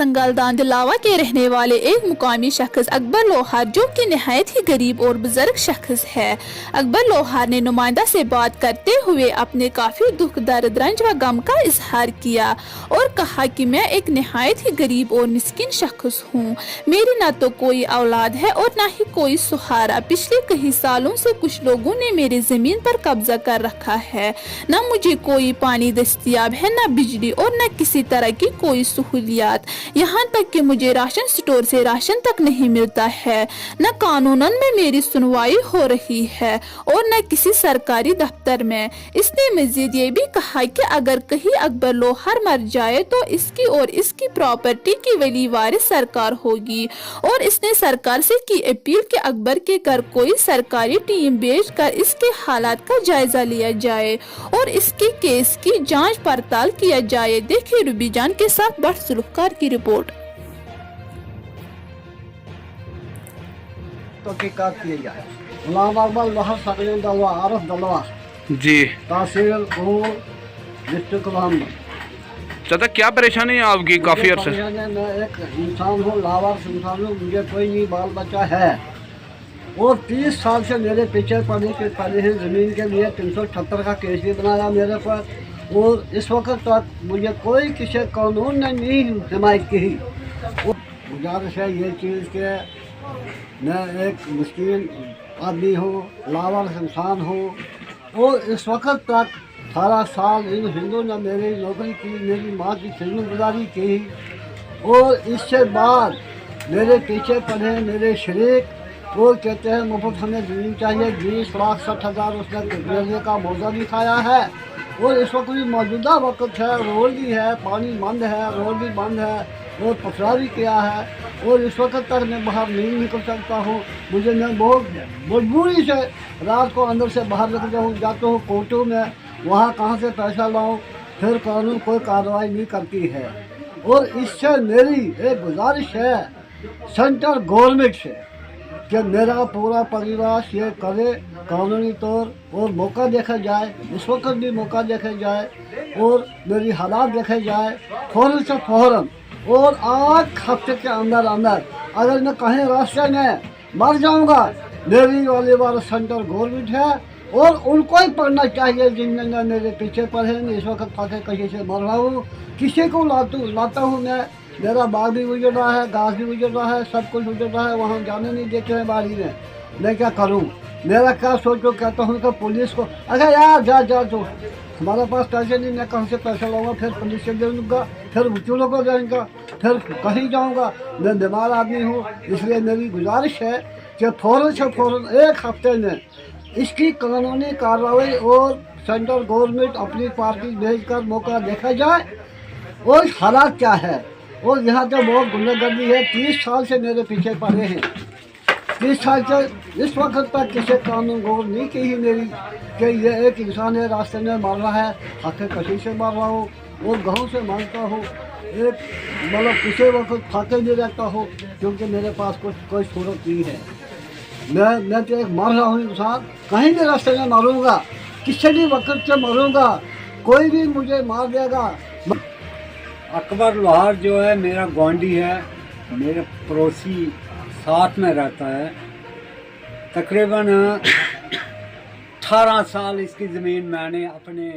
Single دان دلاوا کے رہنے والے ایک مقامی شخص اکبر لوہار جو کہ نہایت ہی غریب اور بزرگ شخص ہے۔ اکبر لوہار نے نمائندہ سے بات کرتے ہوئے اپنے کافی دکھ درد رنج و غم کا اظہار کیا اور کہا کہ میں ایک نہایت ہی غریب اور مسکین شخص ہوں۔ میری نہ تو کوئی اولاد ہے اور نہ ہی کوئی سہارا۔ پچھلے کئی سالوں سے کچھ لوگوں نے میری زمین پر قبضہ کر رکھا ہے۔ نہ مجھے کوئی پانی دستیاب ہے، نہ بجلی اور نہ کسی طرح کی کوئی سہولیات، یہاں تک کہ مجھے راشن سٹور سے راشن تک نہیں ملتا ہے۔ نہ قانوناً میں میری سنوائی ہو رہی ہے اور نہ کسی سرکاری دفتر میں۔ اس نے مزید یہ بھی کہا کہ اگر کہیں اکبر لوہار مر جائے تو اس کی اور اس کی پراپرٹی کی ولی وارث سرکار ہوگی، اور اس نے سرکار سے کی اپیل کہ اکبر کے گھر کوئی سرکاری ٹیم بھیج کر اس کے حالات کا جائزہ لیا جائے اور اس کے کیس کی جانچ پڑتال کیا جائے۔ دیکھیے روبی جان کے ساتھ بٹ سلوکار کی رپورٹ۔ تحقیقات کیے جائے۔ غلام اکبر لوہار سرگن دلوا عارف دلوا جی تحصیل قرول ڈسٹرکٹ رحمت۔ چاچا کیا پریشانی ہے آپ کی کافی عرصے سے؟ میں ایک انسان ہوں، لاوارث انسان ہوں، مجھے کوئی نہیں بال بچہ ہے اور 30 سال سے میرے پیچھے پڑے ہیں زمین کے لیے۔ 378 کا کیس بھی بنایا میرے پر اور اس وقت تک مجھے کوئی کسی قانون نے نہیں حمایت کی۔ گزارش ہے یہ چیز کہ میں ایک مسکین آدمی ہوں، لاوارث انسان ہوں اور اس وقت تک 18 سال ان ہندوؤں نے میری نوکری کی، میری ماں کی خدمت گزاری کی اور اس سے بعد میرے پیچھے پڑے میرے شریک وہ کہتے ہیں مفت ہمیں زمین چاہیے۔ 20,60,000 اس نے دینے کا موضوع بھی کھایا ہے اور اس وقت بھی موجودہ وقت ہے، روڈ بھی ہے، پانی بند ہے، روڈ بھی بند ہے اور پتھرا بھی کیا ہے اور اس وقت تک میں باہر نہیں نکل سکتا ہوں۔ میں بہت مجبوری سے رات کو اندر سے باہر نکلتا ہوں، جاتا ہوں کورٹوں میں، وہاں کہاں سے پیسہ لاؤں، پھر قانون کوئی کارروائی نہیں کرتی ہے۔ اور اس سے میری ایک گزارش ہے سینٹرل گورنمنٹ سے کہ میرا پورا پریوار یہ کرے قانونی طور اور موقع دیکھا جائے، اس وقت بھی موقع دیکھا جائے اور میری حالات دیکھے جائے فوراً سے فوراً۔ اور 8 ہفتے کے اندر اگر میں کہیں راستے میں مر جاؤں گا، میری والی بار سینٹرل گورنمنٹ ہے اور ان کو ہی پڑھنا چاہیے جن میں میرے پیچھے پڑھیں۔ اس وقت پھنسے کہیں سے مر رہا ہوں، کسی کو لاتا ہوں میں، میرا باغ بھی گزر رہا ہے، گھاس بھی گزر رہا ہے، سب کچھ گزر رہا ہے، وہاں جانے نہیں دیتے ہیں باری میں کیا کروں؟ میرا کیا سوچو، کہتا ہوں کہ پولیس کو اچھا یار جا تو ہمارے پاس پیسے نہیں، میں کہاں سے پیسہ لاؤں گا، پھر پولیس سے دے دوں گا، پھر وکیلوں کو دیں گا، پھر کہیں جاؤں گا۔ میں بیمار آدمی ہوں، اس لیے میری گزارش ہے کہ فوراً سے فوراً 1 ہفتے میں اس کی قانونی کارروائی اور سینٹرل گورنمنٹ اپنی پارٹی بھیج کر موقع دیکھا جائے اور حالات کیا ہے۔ اور یہاں تو بہت غنڈہ گردی ہے، 30 سال سے میرے پیچھے پڑے ہیں، 30 سال سے اس وقت تک کسی قانون غور نہیں کی ہی میری کہ یہ ایک انسان ہے راستے میں مر رہا ہے، ہاتھ کشی سے مر رہا ہوں اور گاؤں سے مانگتا ہوں، ایک کسی وقت کھاتے بھی رہتا ہوں کیونکہ میرے پاس کوئی صورت نہیں ہے۔ میں تو ایک مر رہا ہوں انسان، کہیں بھی راستے میں مروں گا، کسی بھی وقت سے مروں گا، کوئی بھی مجھے مار دے گا۔ اکبر لوہار جو ہے میرا گوانڈی ہے، میرے پڑوسی ساتھ میں رہتا ہے، تقریباً 18 سال اس کی زمین میں نے اپنے